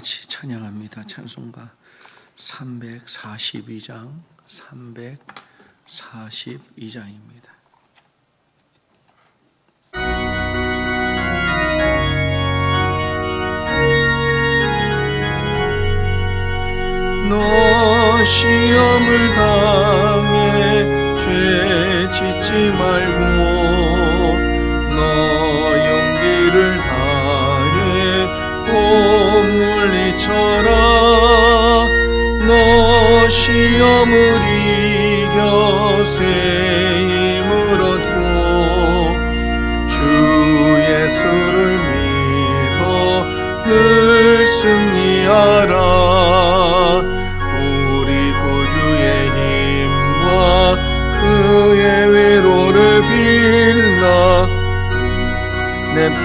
같이 찬양합니다. 찬송가 342장 342장입니다. 너 시험을 당해 죄 짓지 말고 너 용기를 다해 꼭 물리쳐라. 너 시험을 이겨 새 힘을 얻고 주 예수를 믿어 늘 승리하라. 우리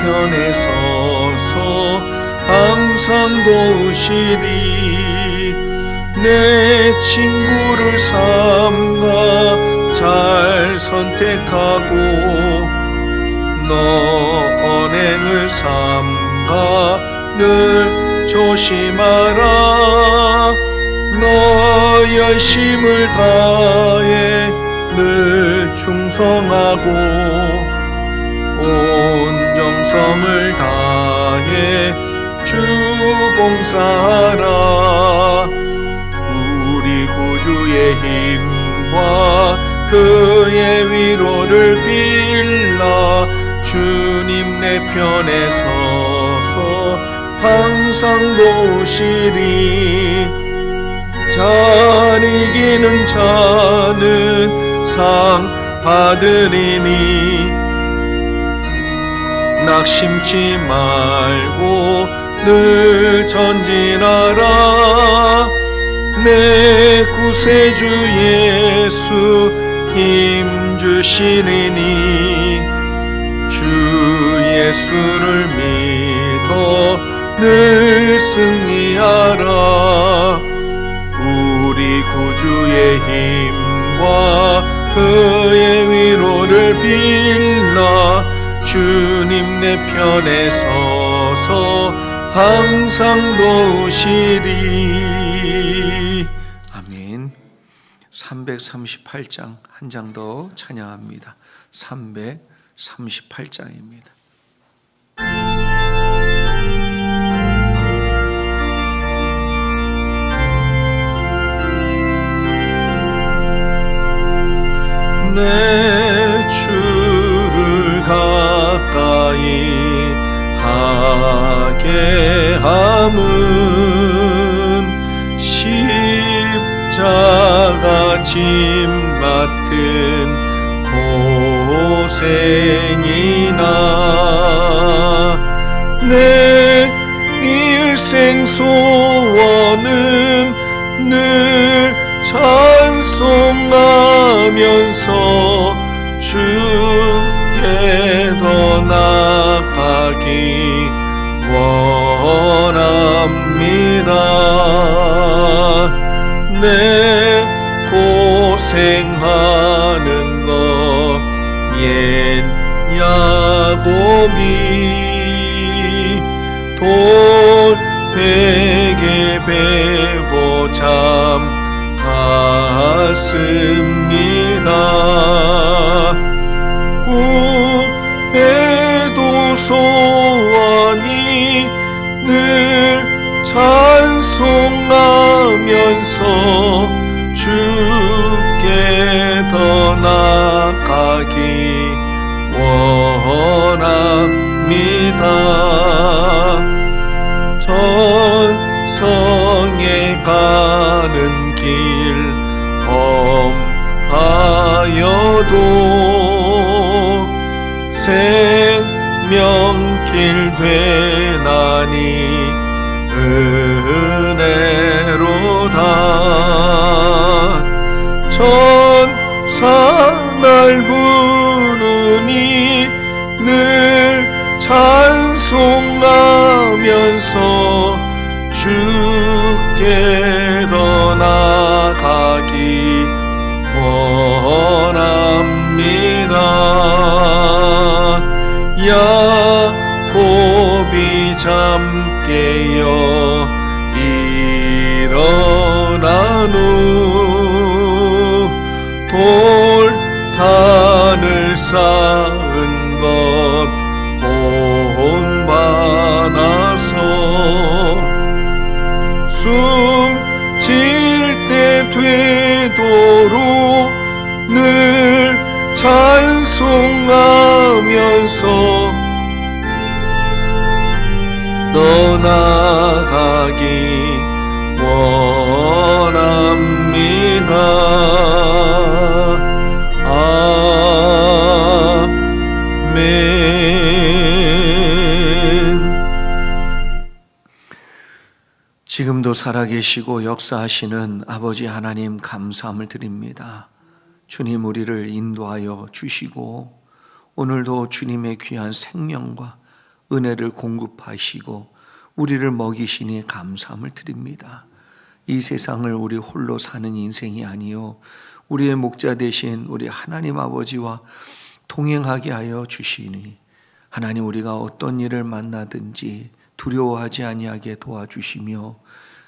편에 서서 항상 도우시리. 내 친구를 삼가 잘 선택하고 너 언행을 삼가 늘 조심하라. 너 열심을 다해 늘 충성하고 온 정성을 다해 주 봉사하라. 우리 구주의 힘과 그의 위로를 빌라. 주님 내 편에 서서 항상 도우시리. 잘 이기는 자는 상 받으리니 낙심치 말고 늘 전진하라. 내 구세주 예수 힘 주시리니 주 예수를 믿어 늘 승리하라. 우리 구주의 힘과 그의 위로를 빌라. 주님 내 편에 서서 항상 도우시리. 아멘. 338장 한 장 더 찬양합니다. 338장입니다. 내 주를 가까이 하게 함은 십자가 짐 같은 고생이나 내 일생 소원은 늘 찬송하면서 주께 더 나아가기 원합니다. 내 고생하는 것 옛 야곱이 돌베개 베고 잠 갔습니다. 구해도 소원이 늘 찬송하면서 주께 더 나아가기 원합니다. 전성에 가는 길 험하여도 생명길 되나니 은혜로다. 천사 날 부르니 늘 찬송하면서 주께 더 나아가기 원합니다. 야곱이 잠 깨어 일어난 후 돌단을 쌓은 것 본받아서 숨질 때 되도록 늘 찬송하면서 떠나가기 원합니다. 아멘. 지금도 살아계시고 역사하시는 아버지 하나님 감사함을 드립니다. 주님 우리를 인도하여 주시고 오늘도 주님의 귀한 생명과 은혜를 공급하시고 우리를 먹이시니 감사함을 드립니다. 이 세상을 우리 홀로 사는 인생이 아니요 우리의 목자 되신 우리 하나님 아버지와 동행하게 하여 주시니 하나님, 우리가 어떤 일을 만나든지 두려워하지 아니하게 도와주시며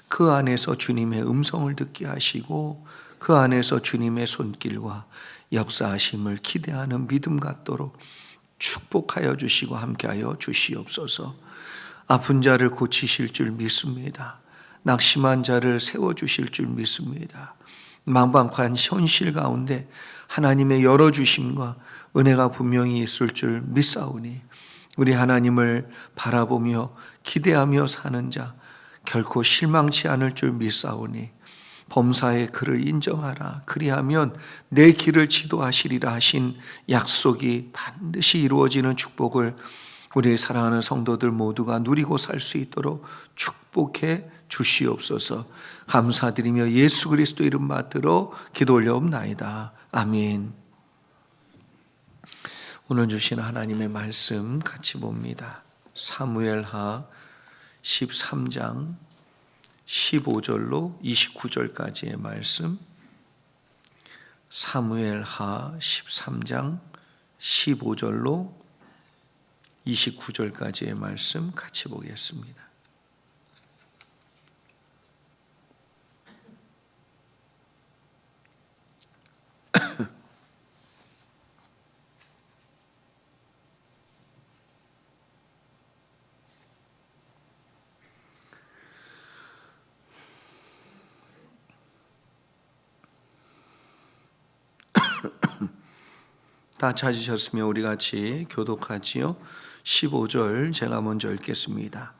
그 안에서 주님의 음성을 듣게 하시고 그 안에서 주님의 손길과 역사하심을 기대하는 믿음 갖도록 축복하여 주시고 함께하여 주시옵소서. 아픈 자를 고치실 줄 믿습니다. 낙심한 자를 세워주실 줄 믿습니다. 망방한 현실 가운데 하나님의 열어주심과 은혜가 분명히 있을 줄 믿사오니 우리 하나님을 바라보며 기대하며 사는 자 결코 실망치 않을 줄 믿사오니 범사의 그를 인정하라. 그리하면 내 길을 지도하시리라 하신 약속이 반드시 이루어지는 축복을 우리 사랑하는 성도들 모두가 누리고 살 수 있도록 축복해 주시옵소서. 감사드리며 예수 그리스도 이름 받들어 기도 올려옵나이다. 아멘. 오늘 주신 하나님의 말씀 같이 봅니다. 사무엘하 13장 15절로 29절까지의 말씀, 사무엘하 13장 15절로 29절까지의 말씀 같이 보겠습니다. 다 찾으셨으면 우리 같이 교독하지요. 15절 제가 먼저 읽겠습니다.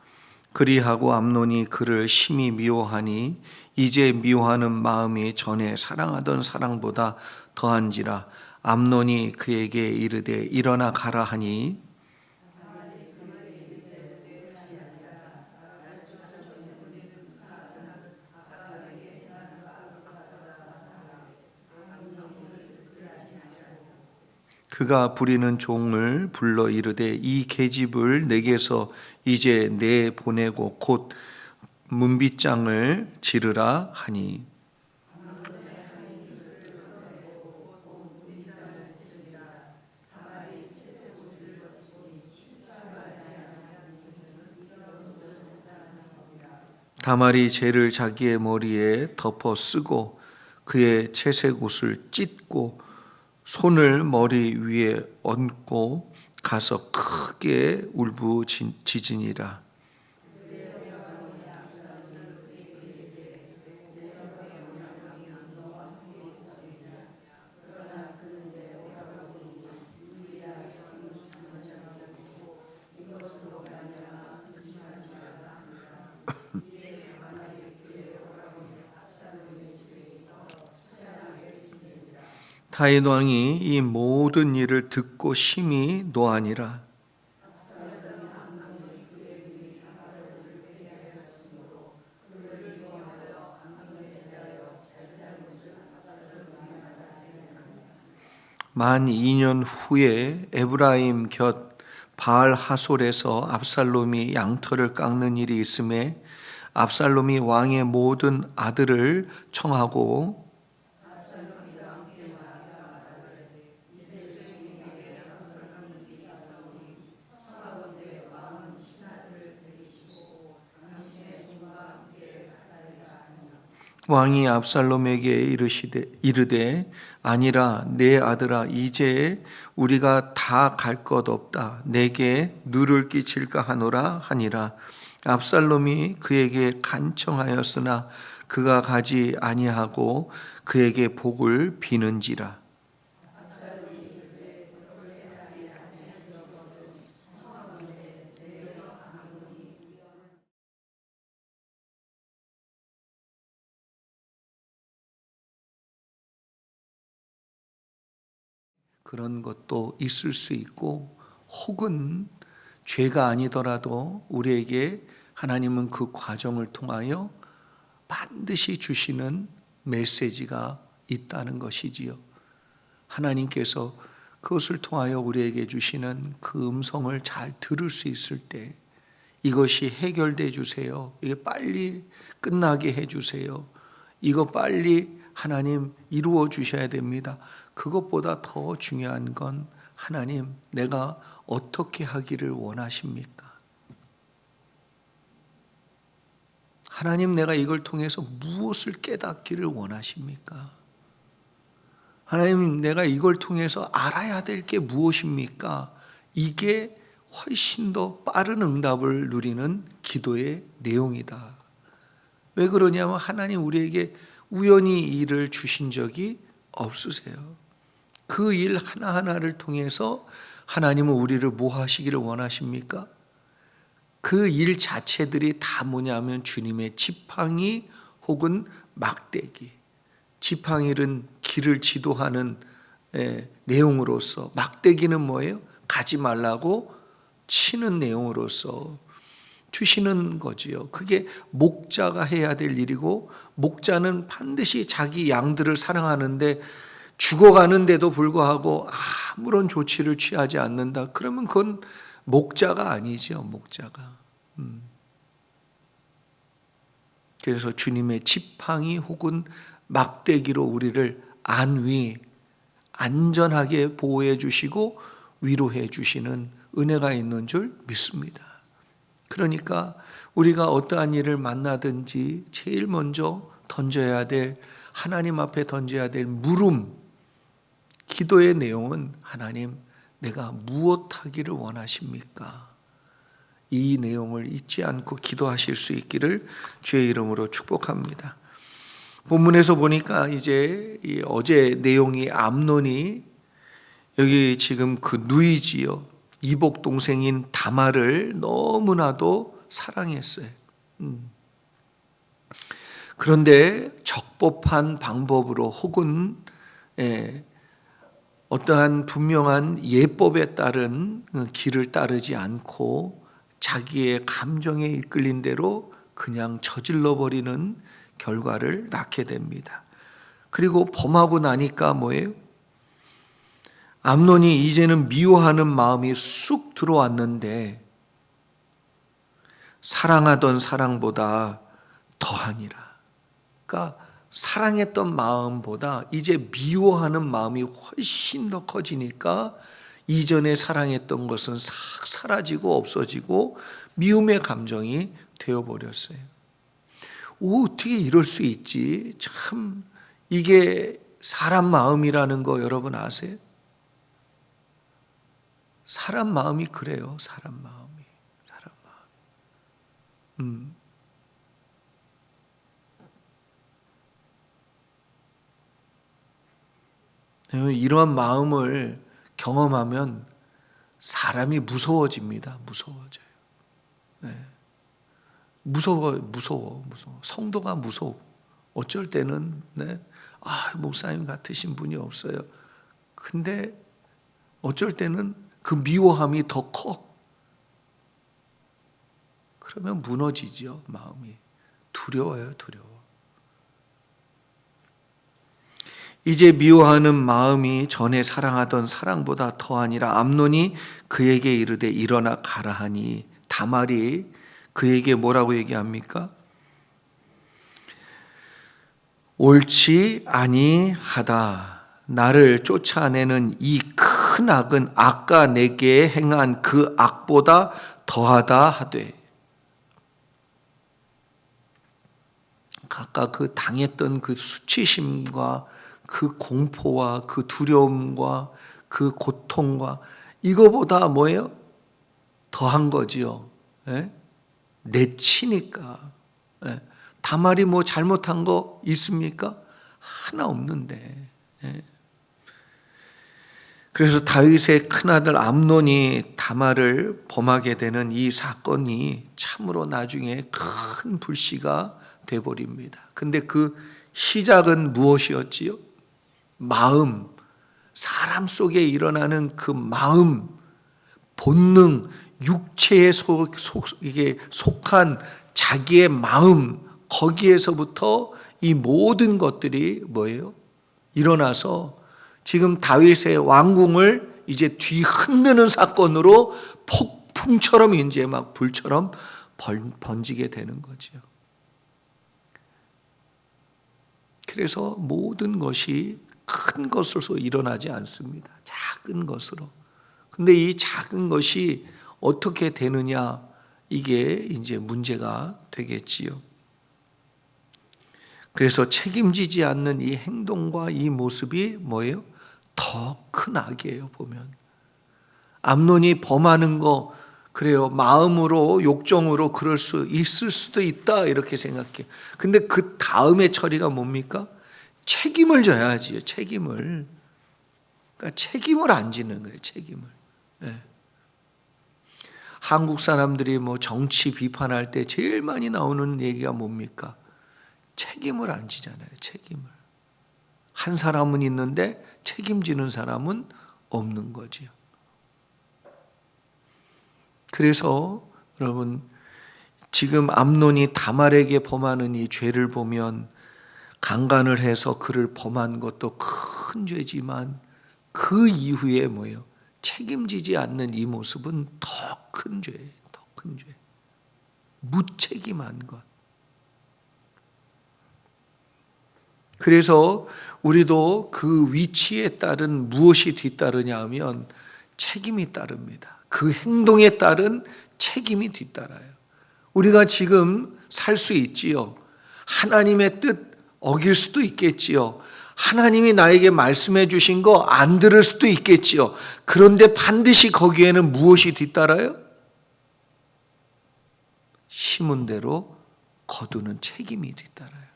그리하고 암논이 그를 심히 미워하니 이제 미워하는 마음이 전에 사랑하던 사랑보다 더한지라. 암논이 그에게 이르되 일어나 가라 하니 그가 부리는 종을 불러 이르되 이 계집을 내게서 이제 내 보내고 곧 문빗장을 지르라 하니 다말이 재를 자기의 머리에 덮어 쓰고 그의 채색 옷을 찢고 손을 머리 위에 얹고 가서 크게 울부짖으니라. 다윗 왕이 이 모든 일을 듣고 심히 노하니라. 만 2년 후에 에브라임 곁 바알 하솔에서 압살롬이 양털을 깎는 일이 있음에 압살롬이 왕의 모든 아들을 청하고 왕이 압살롬에게 이르되 아니라 내 아들아 이제 우리가 다 갈 것 없다. 내게 누를 끼칠까 하노라 하니라. 압살롬이 그에게 간청하였으나 그가 가지 아니하고 그에게 복을 비는지라. 그런 것도 있을 수 있고 혹은 죄가 아니더라도 우리에게 하나님은 그 과정을 통하여 반드시 주시는 메시지가 있다는 것이지요. 하나님께서 그것을 통하여 우리에게 주시는 그 음성을 잘 들을 수 있을 때 이것이 해결돼 주세요. 이게 빨리 끝나게 해 주세요. 이거 빨리 하나님 이루어 주셔야 됩니다. 그것보다 더 중요한 건 하나님 내가 어떻게 하기를 원하십니까? 하나님 내가 이걸 통해서 무엇을 깨닫기를 원하십니까? 하나님 내가 이걸 통해서 알아야 될 게 무엇입니까? 이게 훨씬 더 빠른 응답을 누리는 기도의 내용이다. 왜 그러냐면 하나님 우리에게 우연히 일을 주신 적이 없으세요. 그 일 하나하나를 통해서 하나님은 우리를 뭐 하시기를 원하십니까? 그 일 자체들이 다 뭐냐면 주님의 지팡이 혹은 막대기. 지팡이는 길을 지도하는 내용으로서, 막대기는 뭐예요? 가지 말라고 치는 내용으로서 주시는 거지요. 그게 목자가 해야 될 일이고, 목자는 반드시 자기 양들을 사랑하는데 죽어가는데도 불구하고 아무런 조치를 취하지 않는다. 그러면 그건 목자가 아니죠. 목자가. 그래서 주님의 지팡이 혹은 막대기로 우리를 안위, 안전하게 보호해 주시고 위로해 주시는 은혜가 있는 줄 믿습니다. 그러니까 우리가 어떠한 일을 만나든지 제일 먼저 던져야 될, 하나님 앞에 던져야 될 물음, 기도의 내용은 하나님 내가 무엇 하기를 원하십니까? 이 내용을 잊지 않고 기도하실 수 있기를 주의 이름으로 축복합니다. 본문에서 보니까 이제 어제 내용이 암논이 여기 지금 그 누이지요. 이복 동생인 다말을 너무나도 사랑했어요. 그런데 적법한 방법으로 혹은 어떠한 분명한 예법에 따른 길을 따르지 않고 자기의 감정에 이끌린 대로 그냥 저질러 버리는 결과를 낳게 됩니다. 그리고 범하고 나니까 뭐예요? 암논이 이제는 미워하는 마음이 쑥 들어왔는데 사랑하던 사랑보다 더하니라. 그러니까 사랑했던 마음보다 이제 미워하는 마음이 훨씬 더 커지니까 이전에 사랑했던 것은 싹 사라지고 없어지고 미움의 감정이 되어버렸어요. 어떻게 이럴 수 있지? 참 이게 사람 마음이라는 거 여러분 아세요? 사람 마음이 그래요. 사람 마음이. 이러한 마음을 경험하면 사람이 무서워집니다. 무서워져요. 네. 무서워. 성도가 무서워. 어쩔 때는 목사님 같으신 분이 없어요. 근데 어쩔 때는 그 미워함이 더 커. 그러면 무너지죠. 마음이. 두려워요. 이제 미워하는 마음이 전에 사랑하던 사랑보다 더하니라. 암논이 그에게 이르되 일어나 가라 하니 다말이 그에게 뭐라고 얘기합니까? 옳지 아니하다. 나를 쫓아내는 이 큰 악은 아까 내게 행한 그 악보다 더하다 하되. 아까 그 당했던 그 수치심과 그 공포와 그 두려움과 그 고통과 이거보다 뭐예요? 더한 거지요. 내치니까. 다말이 뭐 잘못한 거 있습니까? 하나 없는데. 그래서 다윗의 큰아들 암논이 다말을 범하게 되는 이 사건이 참으로 나중에 큰 불씨가 돼버립니다. 근데 그 시작은 무엇이었지요? 마음, 사람 속에 일어나는 그 마음, 본능, 육체에 이게 속한 자기의 마음, 거기에서부터 이 모든 것들이 뭐예요? 일어나서 지금 다윗의 왕궁을 이제 뒤 흔드는 사건으로 폭풍처럼 이제 막 불처럼 번지게 되는 거죠. 그래서 모든 것이 큰 것으로 일어나지 않습니다. 작은 것으로. 근데 이 작은 것이 어떻게 되느냐, 이게 이제 문제가 되겠지요. 그래서 책임지지 않는 이 행동과 이 모습이 뭐예요? 더 큰 악이에요, 보면. 암논이 범하는 거, 그래요. 마음으로, 욕정으로 그럴 수 있을 수도 있다, 이렇게 생각해요. 근데 그 다음에 처리가 뭡니까? 책임을 져야지요, 책임을. 그러니까 책임을 안 지는 거예요, 책임을. 네. 한국 사람들이 뭐 정치 비판할 때 제일 많이 나오는 얘기가 뭡니까? 책임을 안 지잖아요, 책임을. 한 사람은 있는데 책임지는 사람은 없는 거지요. 그래서 여러분, 지금 암논이 다말에게 범하는 이 죄를 보면 강간을 해서 그를 범한 것도 큰 죄지만 그 이후에 뭐예요? 책임지지 않는 이 모습은 더 큰 죄예요. 더 큰 죄. 무책임한 것. 그래서 우리도 그 위치에 따른 무엇이 뒤따르냐 하면 책임이 따릅니다. 그 행동에 따른 책임이 뒤따라요. 우리가 지금 살 수 있지요. 하나님의 뜻 어길 수도 있겠지요. 하나님이 나에게 말씀해 주신 거 안 들을 수도 있겠지요. 그런데 반드시 거기에는 무엇이 뒤따라요? 심은 대로 거두는 책임이 뒤따라요.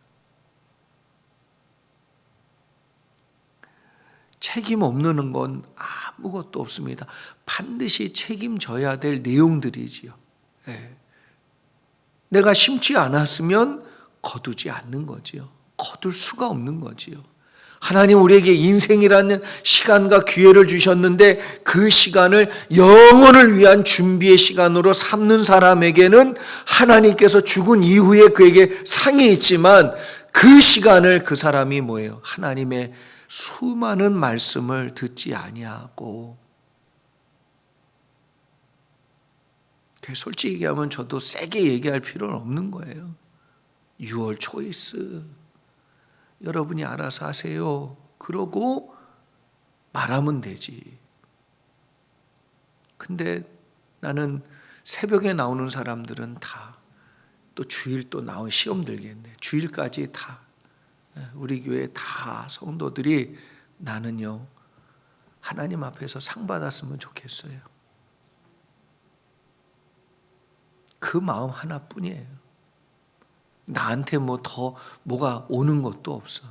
책임 없는 건 아무것도 없습니다. 반드시 책임져야 될 내용들이지요. 네. 내가 심지 않았으면 거두지 않는 거지요. 거둘 수가 없는 거지요. 하나님 우리에게 인생이라는 시간과 기회를 주셨는데 그 시간을 영혼을 위한 준비의 시간으로 삼는 사람에게는 하나님께서 죽은 이후에 그에게 상이 있지만 그 시간을 그 사람이 뭐예요? 하나님의 수많은 말씀을 듣지 아니하고, 솔직히 얘기하면 저도 세게 얘기할 필요는 없는 거예요. 6월 초이스 여러분이 알아서 하세요. 그러고 말하면 되지. 근데 나는 새벽에 나오는 사람들은 다 또 주일 또 나온 시험 들겠네. 주일까지 다 우리 교회 다 성도들이 나는요 하나님 앞에서 상 받았으면 좋겠어요. 그 마음 하나뿐이에요. 나한테 뭐 더 뭐가 오는 것도 없어.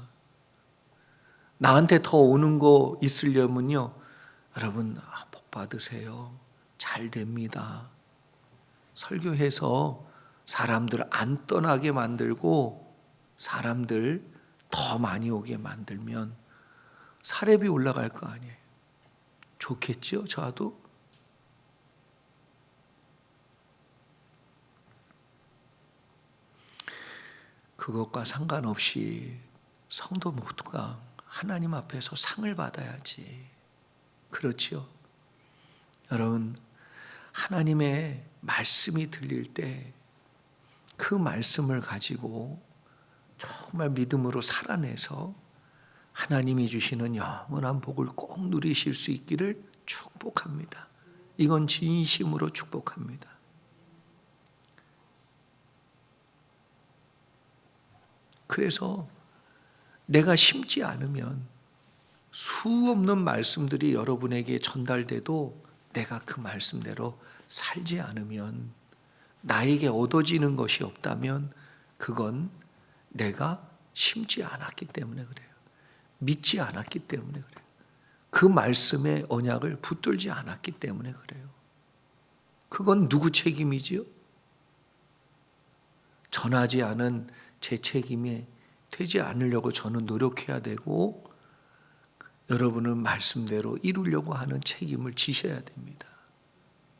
나한테 더 오는 거 있으려면요, 여러분 복 받으세요. 잘 됩니다. 설교해서 사람들 안 떠나게 만들고 사람들 더 많이 오게 만들면 사렙이 올라갈 거 아니에요. 좋겠죠, 저도? 그것과 상관없이 성도 모두가 하나님 앞에서 상을 받아야지. 그렇지요? 여러분, 하나님의 말씀이 들릴 때 그 말씀을 가지고 정말 믿음으로 살아내서 하나님이 주시는 영원한 복을 꼭 누리실 수 있기를 축복합니다. 이건 진심으로 축복합니다. 그래서 내가 심지 않으면 수없는 말씀들이 여러분에게 전달돼도 내가 그 말씀대로 살지 않으면, 나에게 얻어지는 것이 없다면 그건 내가 심지 않았기 때문에 그래요. 믿지 않았기 때문에 그래요. 그 말씀의 언약을 붙들지 않았기 때문에 그래요. 그건 누구 책임이지요? 전하지 않은 제 책임이 되지 않으려고 저는 노력해야 되고, 여러분은 말씀대로 이루려고 하는 책임을 지셔야 됩니다.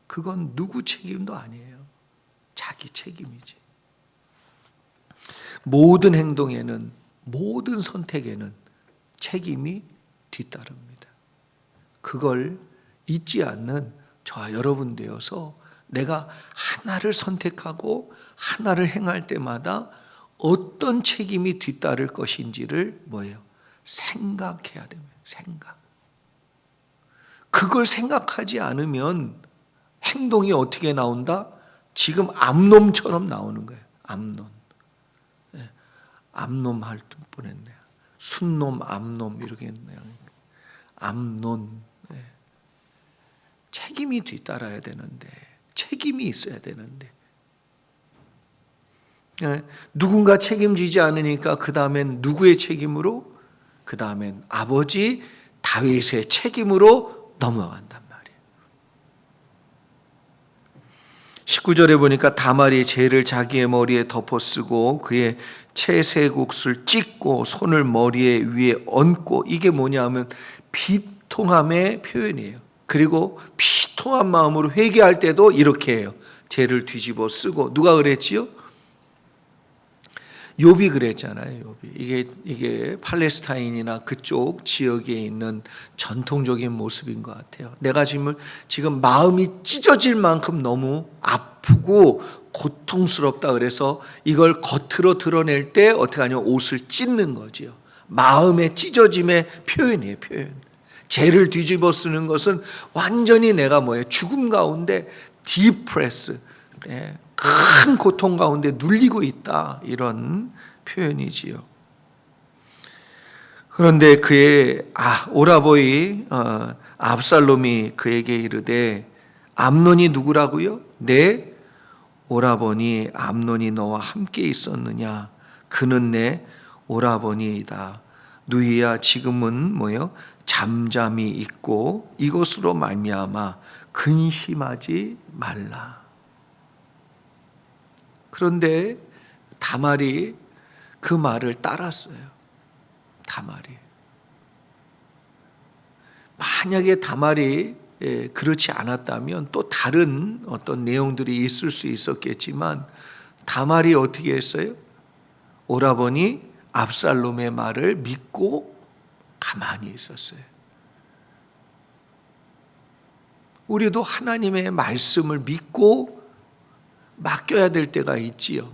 그건 누구 책임도 아니에요. 자기 책임이지. 모든 행동에는, 모든 선택에는 책임이 뒤따릅니다. 그걸 잊지 않는 저와 여러분 되어서 내가 하나를 선택하고 하나를 행할 때마다 어떤 책임이 뒤따를 것인지를 생각해야 됩니다. 생각. 그걸 생각하지 않으면 행동이 어떻게 나온다? 지금 암놈처럼 나오는 거예요. 암놈. 암놈 할 뻔했네요. 순놈, 암놈 이렇게 했네요. 암논. 책임이 뒤따라야 되는데, 책임이 있어야 되는데, 누군가 책임지지 않으니까 그 다음엔 누구의 책임으로? 그 다음엔 아버지 다윗의 책임으로 넘어간단 말이에요. 19절에 보니까 다말이 재를 자기의 머리에 덮어쓰고 그의 채색옷을 찢고 손을 머리에 위에 얹고, 이게 뭐냐면 비통함의 표현이에요. 그리고 비통한 마음으로 회개할 때도 이렇게 해요. 재를 뒤집어 쓰고. 누가 그랬지요? 욥이 그랬잖아요. 욥이. 이게 팔레스타인이나 그쪽 지역에 있는 전통적인 모습인 것 같아요. 내가 지금 마음이 찢어질 만큼 너무 아프고 고통스럽다 그래서 이걸 겉으로 드러낼 때 어떻게 하냐면 옷을 찢는 거지요. 마음의 찢어짐의 표현이에요. 표현. 죄를 뒤집어 쓰는 것은 완전히 내가 죽음 가운데 디프레스, 큰 고통 가운데 눌리고 있다, 이런 표현이지요. 그런데 그의 오라버니 압살롬이 그에게 이르되, 암논이 누구라고요? 내 오라버니 암논이 너와 함께 있었느냐? 그는 내 오라버니이다. 누이야, 지금은 잠잠히 있고 이것으로 말미암아 근심하지 말라. 그런데 다말이 그 말을 따랐어요. 다말이. 만약에 다말이 그렇지 않았다면 또 다른 어떤 내용들이 있을 수 있었겠지만, 다말이 어떻게 했어요? 오라버니 압살롬의 말을 믿고 가만히 있었어요. 우리도 하나님의 말씀을 믿고 맡겨야 될 때가 있지요.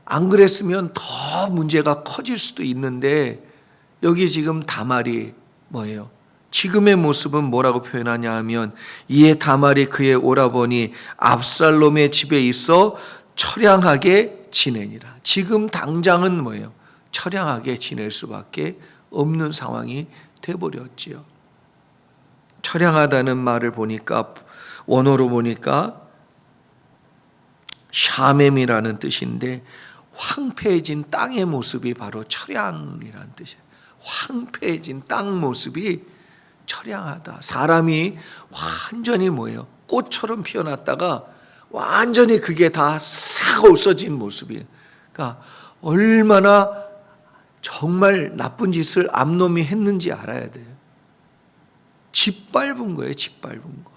안 그랬으면 더 문제가 커질 수도 있는데, 여기 지금 다말이 뭐예요? 지금의 모습은 뭐라고 표현하냐 하면, 이에 다말이 그의 오라버니 압살롬의 집에 있어 처량하게 지내니라. 지금 당장은 뭐예요? 처량하게 지낼 수밖에 없는 상황이 돼버렸지요. 처량하다는 말을 보니까, 원어로 보니까 샤멤이라는 뜻인데, 황폐해진 땅의 모습이 바로 처량이라는 뜻이에요. 황폐해진 땅 모습이 처량하다. 사람이 완전히 꽃처럼 피어났다가 완전히 그게 다 싹 없어진 모습이에요. 그러니까 얼마나 정말 나쁜 짓을 암놈이 했는지 알아야 돼요. 짓밟은 거예요. 짓밟은 거.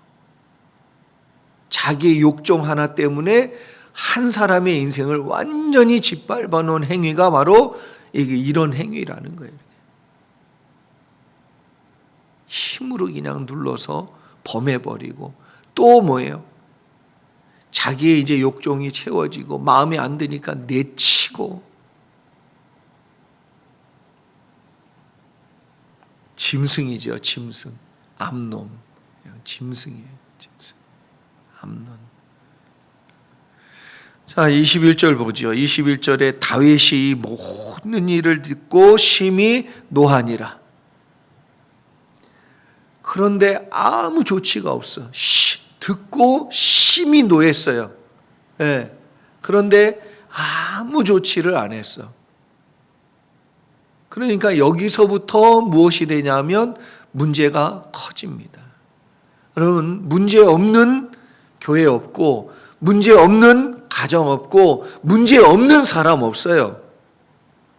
자기의 욕정 하나 때문에 한 사람의 인생을 완전히 짓밟아 놓은 행위가 바로 이런 행위라는 거예요. 힘으로 그냥 눌러서 범해버리고, 또 자기의 이제 욕정이 채워지고 마음에 안 드니까 내치고, 짐승이죠. 짐승. 암놈. 짐승이에요. 짐승. 암놈. 자, 21절 보죠. 21절에 다윗이 모든 일을 듣고 심히 노하니라. 그런데 아무 조치가 없어. 듣고 심히 노했어요. 그런데 아무 조치를 안 했어. 그러니까 여기서부터 무엇이 되냐면 문제가 커집니다. 여러분, 문제 없는 교회 없고, 문제 없는 가정 없고, 문제 없는 사람 없어요.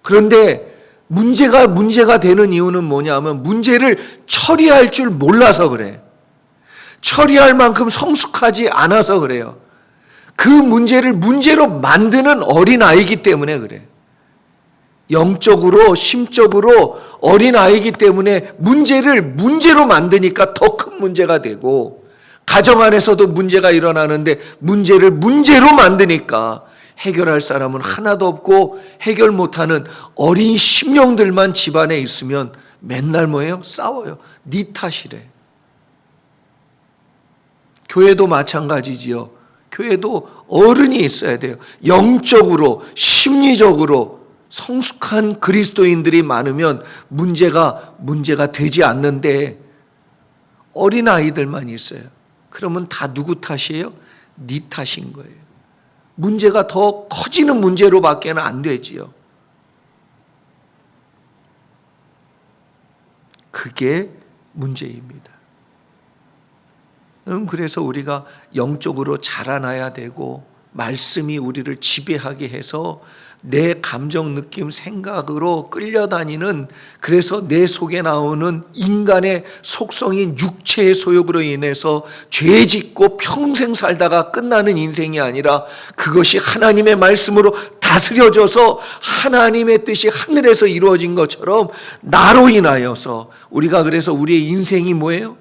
그런데 문제가 되는 이유는 뭐냐면 문제를 처리할 줄 몰라서 그래. 처리할 만큼 성숙하지 않아서 그래요. 그 문제를 문제로 만드는 어린아이기 때문에 그래. 영적으로, 심적으로 어린아이이기 때문에 문제로 만드니까 더 큰 문제가 되고, 가정 안에서도 문제가 일어나는데 문제를 문제로 만드니까 해결할 사람은 하나도 없고, 해결 못하는 어린 심령들만 집안에 있으면 맨날 뭐예요? 싸워요. 네 탓이래. 교회도 마찬가지지요. 교회도 어른이 있어야 돼요. 영적으로, 심리적으로 성숙한 그리스도인들이 많으면 문제가 되지 않는데, 어린아이들만 있어요. 그러면 다 누구 탓이에요? 네 탓인 거예요. 문제가 더 커지는 문제로밖에는 안 되지요. 그게 문제입니다. 그래서 우리가 영적으로 자라나야 되고, 말씀이 우리를 지배하게 해서 내 감정, 느낌, 생각으로 끌려다니는, 그래서 내 속에 나오는 인간의 속성인 육체의 소욕으로 인해서 죄 짓고 평생 살다가 끝나는 인생이 아니라, 그것이 하나님의 말씀으로 다스려져서 하나님의 뜻이 하늘에서 이루어진 것처럼 나로 인하여서, 우리가 그래서 우리의 인생이 뭐예요?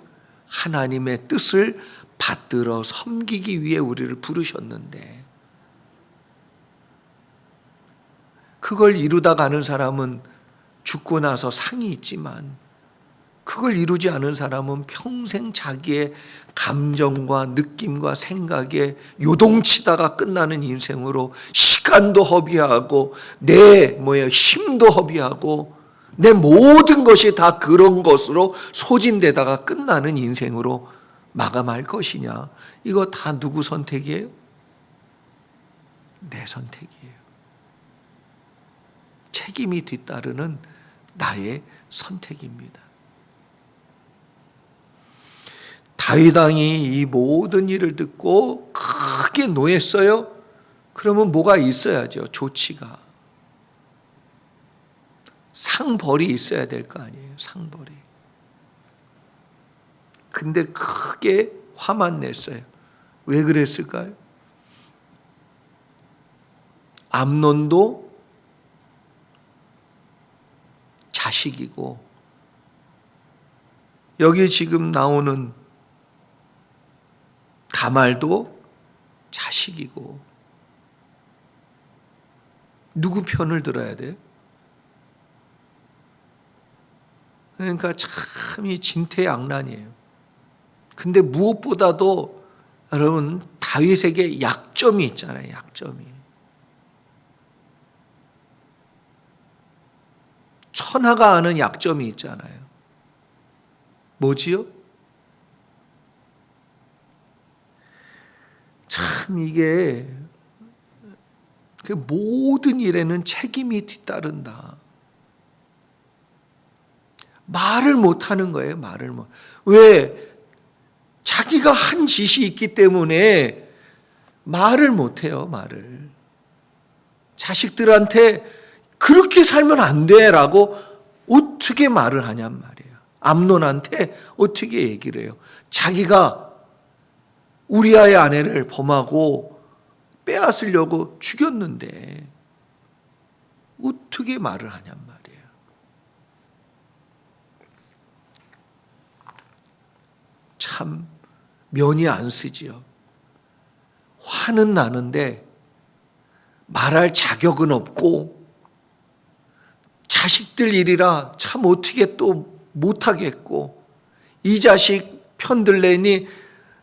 하나님의 뜻을 받들어 섬기기 위해 우리를 부르셨는데, 그걸 이루다 가는 사람은 죽고 나서 상이 있지만, 그걸 이루지 않은 사람은 평생 자기의 감정과 느낌과 생각에 요동치다가 끝나는 인생으로, 시간도 허비하고 내 힘도 허비하고 내 모든 것이 다 그런 것으로 소진되다가 끝나는 인생으로 마감할 것이냐. 이거 다 누구 선택이에요? 내 선택이에요. 책임이 뒤따르는 나의 선택입니다. 다윗 왕이 이 모든 일을 듣고 크게 노했어요. 그러면 뭐가 있어야죠? 조치가. 상벌이 있어야 될 거 아니에요. 상벌이. 근데 크게 화만 냈어요. 왜 그랬을까요? 암논도 자식이고, 여기 지금 나오는 다말도 자식이고, 누구 편을 들어야 돼요? 그러니까 참 이 진퇴양난이에요. 근데 무엇보다도 여러분, 다윗에게 약점이 있잖아요. 약점이. 천하가 아는 약점이 있잖아요. 뭐지요? 참 이게 그 모든 일에는 책임이 뒤따른다. 말을 못하는 거예요. 말을 못. 왜? 자기가 한 짓이 있기 때문에 말을 못해요. 말을. 자식들한테 그렇게 살면 안 돼라고 어떻게 말을 하냔 말이에요. 암논한테 어떻게 얘기를 해요? 자기가 우리아의 아내를 범하고 빼앗으려고 죽였는데 어떻게 말을 하냔 말이에요. 참 면이 안 쓰지요. 화는 나는데 말할 자격은 없고, 자식들 일이라 참 어떻게 또 못하겠고, 이 자식 편 들래니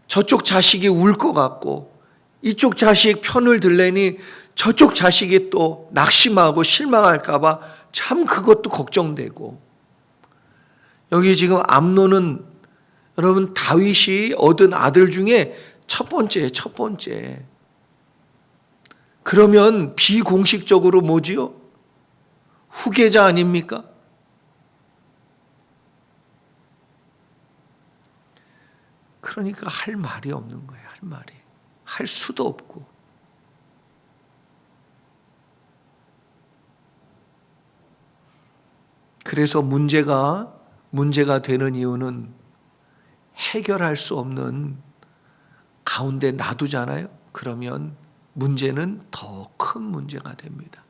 저쪽 자식이 울 것 같고, 이쪽 자식 편을 들래니 저쪽 자식이 또 낙심하고 실망할까 봐 참 그것도 걱정되고. 여기 지금 암논은 여러분 다윗이 얻은 아들 중에 첫 번째. 그러면 비공식적으로 뭐지요? 후계자 아닙니까? 그러니까 할 말이 없는 거예요. 할 말이. 할 수도 없고. 그래서 문제가 되는 이유는 해결할 수 없는 가운데 놔두잖아요. 그러면 문제는 더 큰 문제가 됩니다.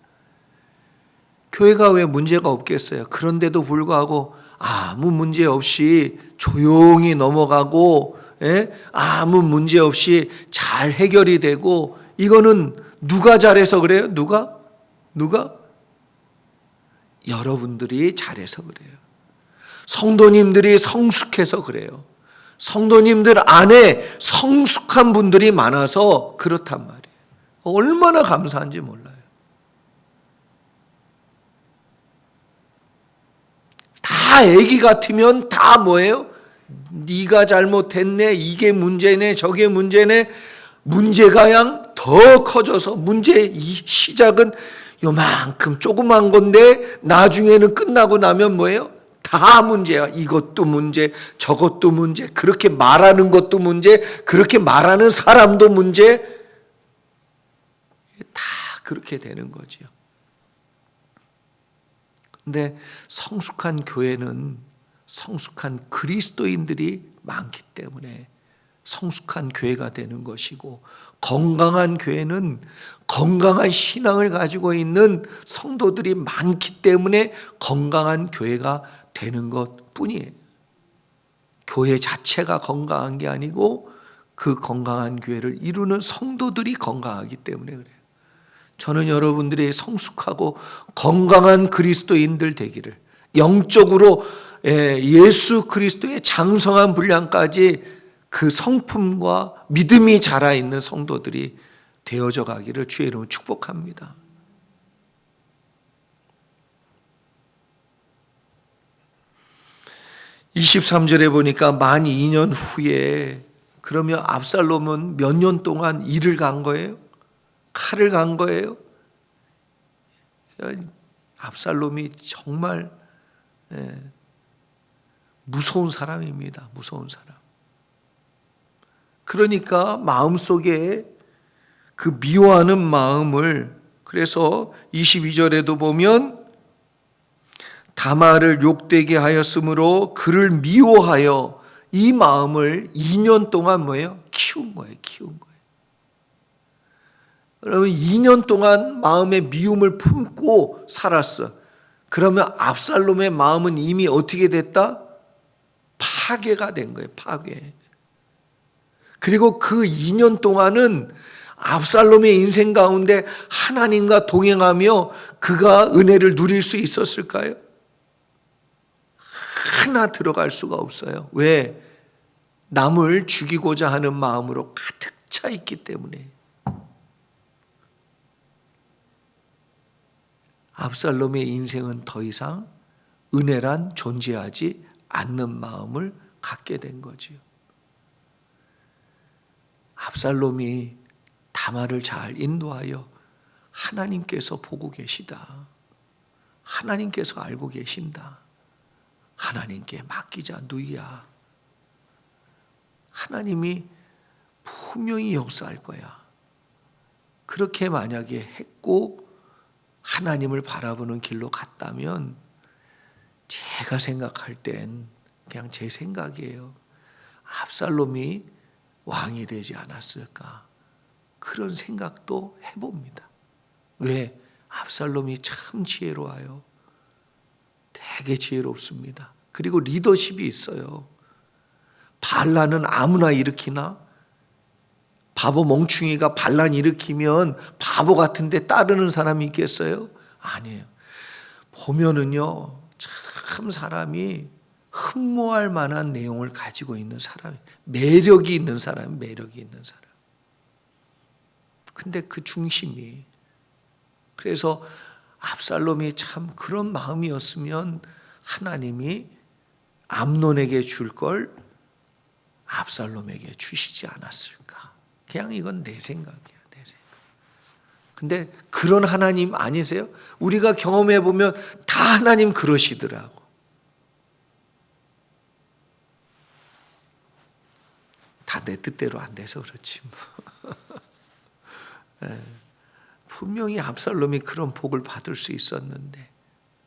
교회가 왜 문제가 없겠어요? 그런데도 불구하고 아무 문제 없이 조용히 넘어가고, 아무 문제 없이 잘 해결이 되고, 이거는 누가 잘해서 그래요? 누가? 여러분들이 잘해서 그래요. 성도님들이 성숙해서 그래요. 성도님들 안에 성숙한 분들이 많아서 그렇단 말이에요. 얼마나 감사한지 몰라요. 다 애기 같으면 다 뭐예요? 네가 잘못했네, 이게 문제네, 저게 문제네. 문제가 양 더 커져서 문제의 시작은 요만큼 조그만 건데 나중에는 끝나고 나면 뭐예요? 다 문제야. 이것도 문제, 저것도 문제, 그렇게 말하는 것도 문제, 그렇게 말하는 사람도 문제. 다 그렇게 되는 거죠. 근데 성숙한 교회는 성숙한 그리스도인들이 많기 때문에 성숙한 교회가 되는 것이고, 건강한 교회는 건강한 신앙을 가지고 있는 성도들이 많기 때문에 건강한 교회가 되는 것뿐이에요. 교회 자체가 건강한 게 아니고 그 건강한 교회를 이루는 성도들이 건강하기 때문에 그래요. 저는 여러분들이 성숙하고 건강한 그리스도인들 되기를, 영적으로 예수 그리스도의 장성한 분량까지 그 성품과 믿음이 자라있는 성도들이 되어져 가기를 주의 이름으로 축복합니다. (23절에) 보니까 만 2년 후에, 그러면 압살롬은 몇 년 동안 일을 간 거예요? 칼을 간 거예요? 압살롬이 정말 무서운 사람입니다. 무서운 사람. 그러니까 마음속에 그 미워하는 마음을, 그래서 22절에도 보면 다말을 욕되게 하였으므로 그를 미워하여 이 마음을 2년 동안 뭐예요? 키운 거예요. 그러면 2년 동안 마음의 미움을 품고 살았어. 그러면 압살롬의 마음은 이미 어떻게 됐다? 파괴가 된 거예요. 파괴. 그리고 그 2년 동안은 압살롬의 인생 가운데 하나님과 동행하며 그가 은혜를 누릴 수 있었을까요? 하나 들어갈 수가 없어요. 왜? 남을 죽이고자 하는 마음으로 가득 차 있기 때문에. 압살롬의 인생은 더 이상 은혜란 존재하지 않는 마음을 갖게 된 거지요. 압살롬이 다말을 잘 인도하여 하나님께서 보고 계시다, 하나님께서 알고 계신다, 하나님께 맡기자 누이야, 하나님이 분명히 역사할 거야. 그렇게 만약에 했고 하나님을 바라보는 길로 갔다면, 제가 생각할 땐 그냥 제 생각이에요. 압살롬이 왕이 되지 않았을까, 그런 생각도 해봅니다. 왜? 압살롬이 참 지혜로워요. 되게 지혜롭습니다. 그리고 리더십이 있어요. 반란은 아무나 일으키나? 바보 멍충이가 반란 일으키면 바보 같은데 따르는 사람이 있겠어요? 아니에요. 보면은요, 참 사람이 흠모할 만한 내용을 가지고 있는 사람, 매력이 있는 사람, 매력이 있는 사람. 근데 그 중심이, 그래서 압살롬이 참 그런 마음이었으면 하나님이 암논에게 줄 걸 압살롬에게 주시지 않았을까. 그냥 이건 내 생각이야, 내 생각. 근데 그런 하나님 아니세요? 우리가 경험해 보면 다 하나님 그러시더라고. 다 내 뜻대로 안 돼서 그렇지 뭐. 네. 분명히 압살롬이 그런 복을 받을 수 있었는데,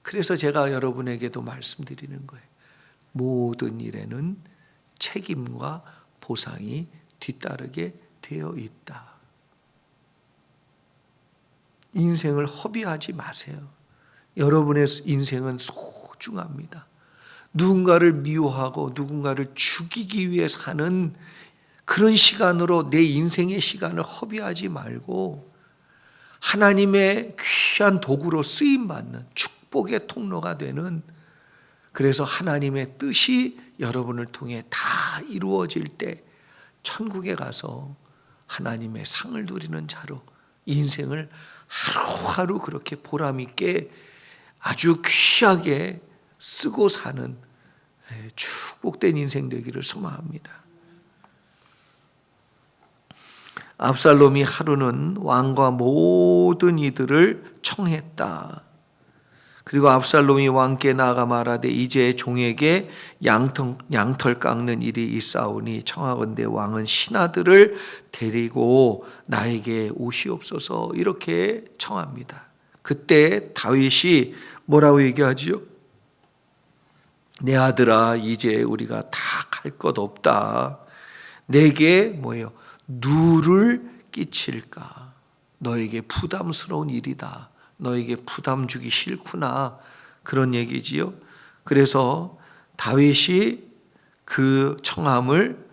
그래서 제가 여러분에게도 말씀드리는 거예요. 모든 일에는 책임과 보상이 뒤따르게 되어 있다. 인생을 허비하지 마세요. 여러분의 인생은 소중합니다. 누군가를 미워하고 누군가를 죽이기 위해 사는 그런 시간으로 내 인생의 시간을 허비하지 말고 하나님의 귀한 도구로 쓰임받는 축복의 통로가 되는, 그래서 하나님의 뜻이 여러분을 통해 다 이루어질 때 천국에 가서 하나님의 상을 누리는 자로 인생을 하루하루 그렇게 보람있게 아주 귀하게 쓰고 사는 축복된 인생 되기를 소망합니다. 압살롬이 하루는 왕과 모든 이들을 청했다. 그리고 압살롬이 왕께 나아가 말하되 이제 종에게 양털 깎는 일이 있사오니 청하건대 왕은 신하들을 데리고 나에게 오시옵소서, 이렇게 청합니다. 그때 다윗이 뭐라고 얘기하지요? 내 아들아, 이제 우리가 다 갈 것 없다. 내게 뭐예요? 누를 끼칠까? 너에게 부담스러운 일이다. 너에게 부담 주기 싫구나. 그런 얘기지요. 그래서 다윗이 그 청함을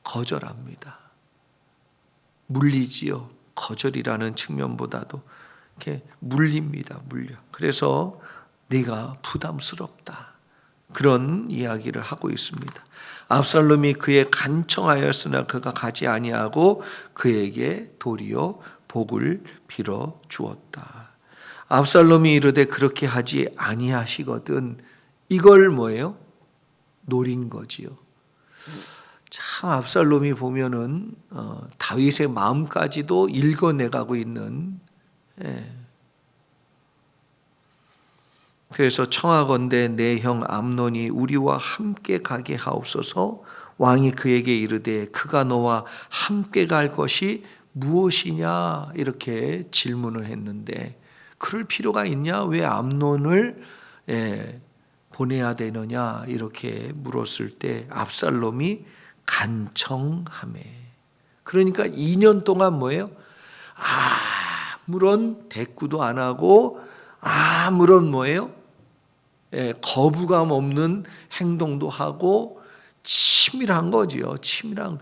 거절합니다. 물리지요. 거절이라는 측면보다도 이렇게 물립니다. 물려. 그래서 네가 부담스럽다. 그런 이야기를 하고 있습니다. 압살롬이 그의 간청하였으나 그가 가지 아니하고 그에게 도리어 복을 빌어 주었다. 압살롬이 이르되 그렇게 하지 아니하시거든. 이걸 뭐예요? 노린 거지요. 참 압살롬이 보면은 다윗의 마음까지도 읽어내가고 있는. 그래서 청하건대 내 형 암논이 우리와 함께 가게 하옵소서. 왕이 그에게 이르되 그가 너와 함께 갈 것이 무엇이냐, 이렇게 질문을 했는데, 그럴 필요가 있냐? 왜 암논을 보내야 되느냐? 이렇게 물었을 때 압살롬이 간청하매. 그러니까 2년 동안 뭐예요? 아무런 대꾸도 안 하고 아무런 뭐예요? 거부감 없는 행동도 하고 치밀한 거지요. 치밀한,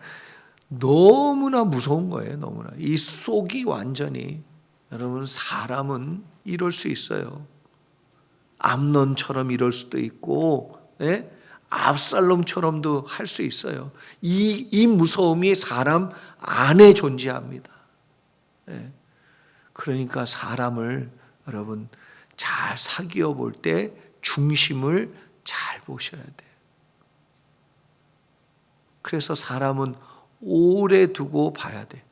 너무나 무서운 거예요. 너무나. 이 속이 완전히, 여러분 사람은 이럴 수 있어요. 암논처럼 이럴 수도 있고, 압살롬처럼도 할 수 있어요. 이 무서움이 사람 안에 존재합니다. 그러니까 사람을 여러분 잘 사귀어 볼 때 중심을 잘 보셔야 돼요. 그래서 사람은 오래 두고 봐야 돼.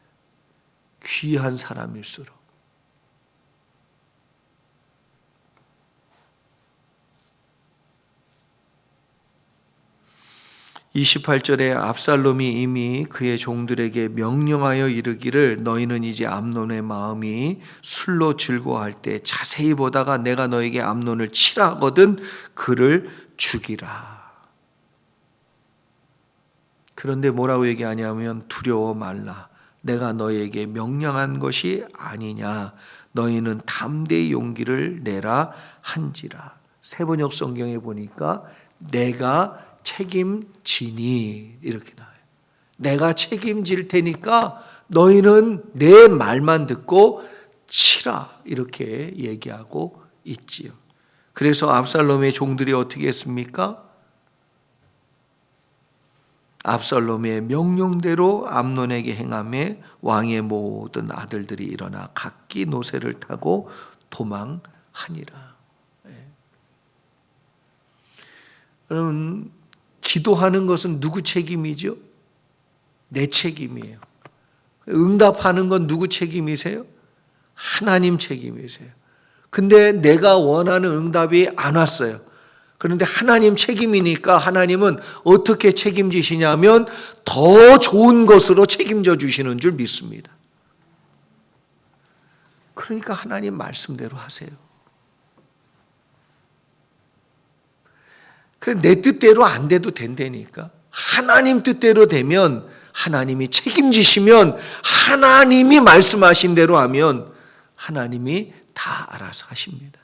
귀한 사람일수록. (28절에) 압살롬이 이미 그의 종들에게 명령하여 이르기를 너희는 이제 암논의 마음이 술로 즐거워할 때 자세히 보다가 내가 너에게 암논을 치라 하거든 그를 죽이라. 그런데 뭐라고 얘기하냐면 두려워 말라. 내가 너희에게 명령한 것이 아니냐. 너희는 담대히 용기를 내라 한지라. 세번역 성경에 보니까 내가 책임지니 이렇게 나와요. 내가 책임질 테니까 너희는 내 말만 듣고 치라, 이렇게 얘기하고 있지요. 그래서 압살롬의 종들이 어떻게 했습니까? 압살롬의 명령대로 암논에게 행하며 왕의 모든 아들들이 일어나 각기 노새를 타고 도망하니라. 여러분, 기도하는 것은 누구 책임이죠? 내 책임이에요. 응답하는 건 누구 책임이세요? 하나님 책임이세요. 근데 내가 원하는 응답이 안 왔어요. 그런데 하나님 책임이니까 하나님은 어떻게 책임지시냐면 더 좋은 것으로 책임져 주시는 줄 믿습니다. 그러니까 하나님 말씀대로 하세요. 내 뜻대로 안 돼도 된다니까. 하나님 뜻대로 되면, 하나님이 책임지시면, 하나님이 말씀하신 대로 하면 하나님이 다 알아서 하십니다.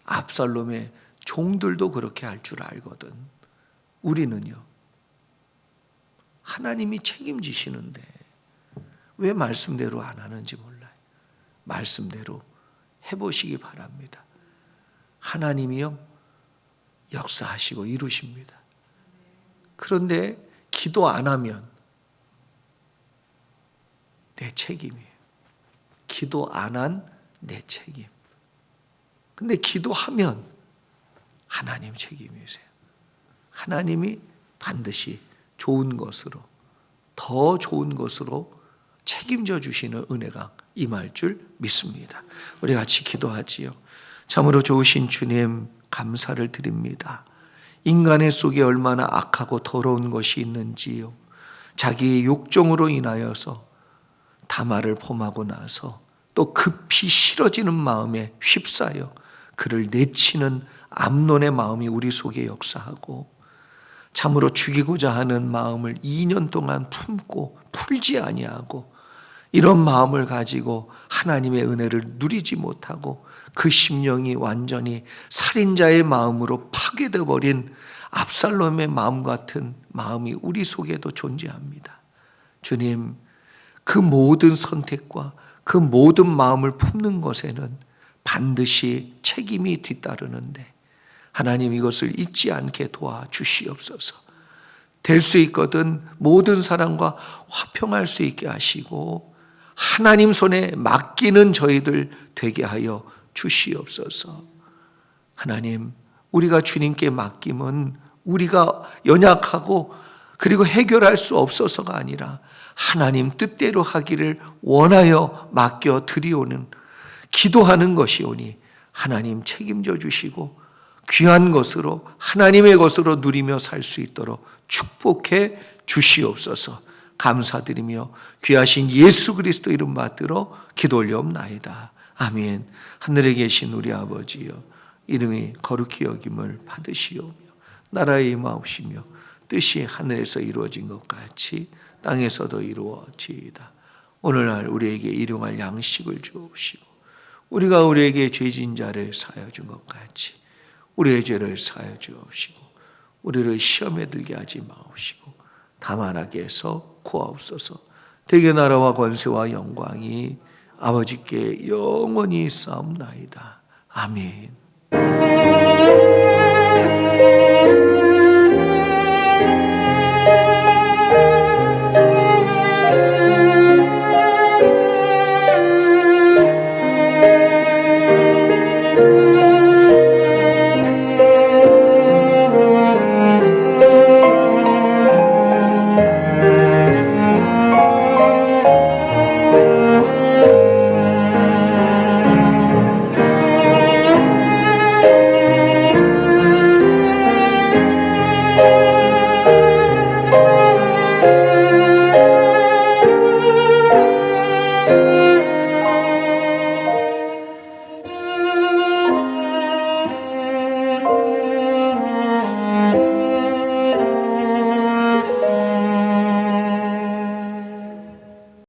압살롬의 종들도 그렇게 할 줄 알거든. 우리는요, 하나님이 책임지시는데 왜 말씀대로 안 하는지 몰라요. 말씀대로 해보시기 바랍니다. 하나님이요, 역사하시고 이루십니다. 그런데 기도 안 하면 내 책임이에요. 기도 안 한 내 책임. 근데 기도하면 하나님 책임이세요. 하나님이 반드시 좋은 것으로, 더 좋은 것으로 책임져 주시는 은혜가 임할 줄 믿습니다. 우리 같이 기도하지요. 참으로 좋으신 주님, 감사를 드립니다. 인간의 속에 얼마나 악하고 더러운 것이 있는지요. 자기의 욕정으로 인하여서 다말을 범하고 나서 또 급히 싫어지는 마음에 휩싸여 그를 내치는 암논의 마음이 우리 속에 역사하고, 참으로 죽이고자 하는 마음을 2년 동안 품고 풀지 아니하고 이런 마음을 가지고 하나님의 은혜를 누리지 못하고 그 심령이 완전히 살인자의 마음으로 파괴되어 버린 압살롬의 마음 같은 마음이 우리 속에도 존재합니다. 주님, 그 모든 선택과 그 모든 마음을 품는 것에는 반드시 책임이 뒤따르는데 하나님, 이것을 잊지 않게 도와주시옵소서. 될 수 있거든 모든 사람과 화평할 수 있게 하시고 하나님 손에 맡기는 저희들 되게 하여 주시옵소서. 하나님, 우리가 주님께 맡김은 우리가 연약하고 그리고 해결할 수 없어서가 아니라 하나님 뜻대로 하기를 원하여 맡겨 드리오는, 기도하는 것이오니 하나님 책임져 주시고 귀한 것으로 하나님의 것으로 누리며 살 수 있도록 축복해 주시옵소서. 감사드리며 귀하신 예수 그리스도 이름 받들어 기도 올려옵나이다. 아멘. 하늘에 계신 우리 아버지여, 이름이 거룩히 여김을 받으시오며 나라의 임하옵시며 뜻이 하늘에서 이루어진 것 같이 땅에서도 이루어지이다. 오늘날 우리에게 일용할 양식을 주옵시고 우리가 우리에게 죄진 자를 사하여 준 것 같이 우리의 죄를 사하여 주옵시고 우리를 시험에 들게 하지 마옵시고 다만 악에게 해서 구하옵소서. 대개 나라와 권세와 영광이 아버지께 영원히 있사옵나이다. 아멘.